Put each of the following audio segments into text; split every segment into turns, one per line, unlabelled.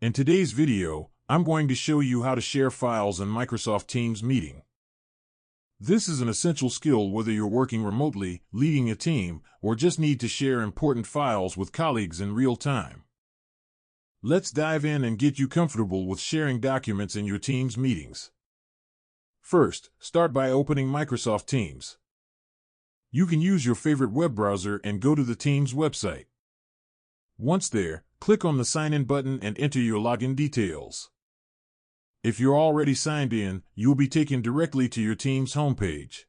In today's video, I'm going to show you how to share files in Microsoft Teams meeting. This is an essential skill whether you're working remotely, leading a team, or just need to share important files with colleagues in real time. Let's dive in and get you comfortable with sharing documents in your Teams meetings. First, start by opening Microsoft Teams. You can use your favorite web browser and go to the Teams website. Once there, click on the Sign In button and enter your login details. If you're already signed in, you'll be taken directly to your Teams homepage.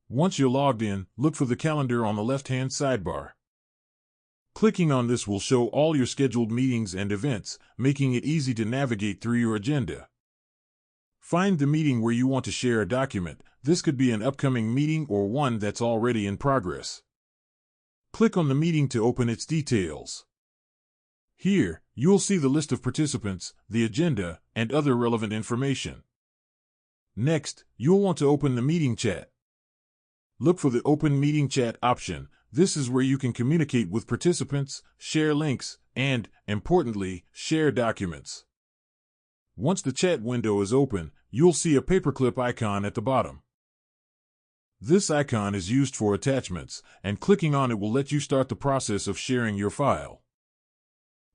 Once you're logged in, look for the calendar on the left-hand sidebar. Clicking on this will show all your scheduled meetings and events, making it easy to navigate through your agenda. Find the meeting where you want to share a document. This could be an upcoming meeting or one that's already in progress. Click on the meeting to open its details. Here, you'll see the list of participants, the agenda, and other relevant information. Next, you'll want to open the meeting chat. Look for the Open Meeting Chat option. This is where you can communicate with participants, share links, and, importantly, share documents. Once the chat window is open, you'll see a paperclip icon at the bottom. This icon is used for attachments, and clicking on it will let you start the process of sharing your file.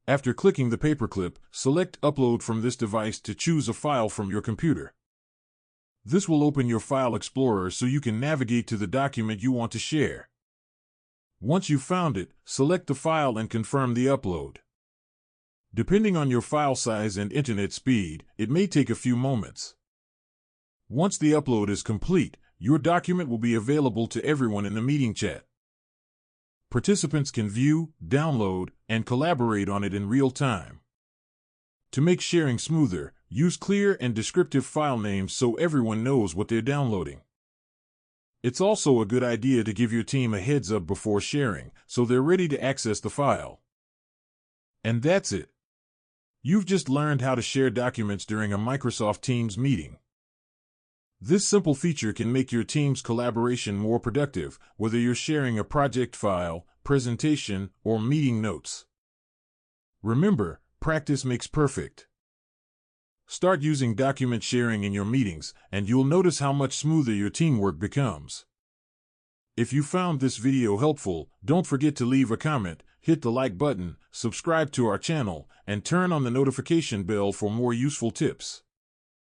After clicking the paperclip, select Upload from this device to choose a file from your computer. This will open your File Explorer so you can navigate to the document you want to share. Once you've found it, select the file and confirm the upload. Depending on your file size and internet speed, it may take a few moments. Once the upload is complete, your document will be available to everyone in the meeting chat. Participants can view, download, and collaborate on it in real time. To make sharing smoother, use clear and descriptive file names so everyone knows what they're downloading. It's also a good idea to give your team a heads up before sharing, so they're ready to access the file. And that's it. You've just learned how to share documents during a Microsoft Teams meeting. This simple feature can make your team's collaboration more productive, whether you're sharing a project file, presentation, or meeting notes. Remember, practice makes perfect. Start using document sharing in your meetings, and you'll notice how much smoother your teamwork becomes. If you found this video helpful, don't forget to leave a comment, hit the like button, subscribe to our channel, and turn on the notification bell for more useful tips.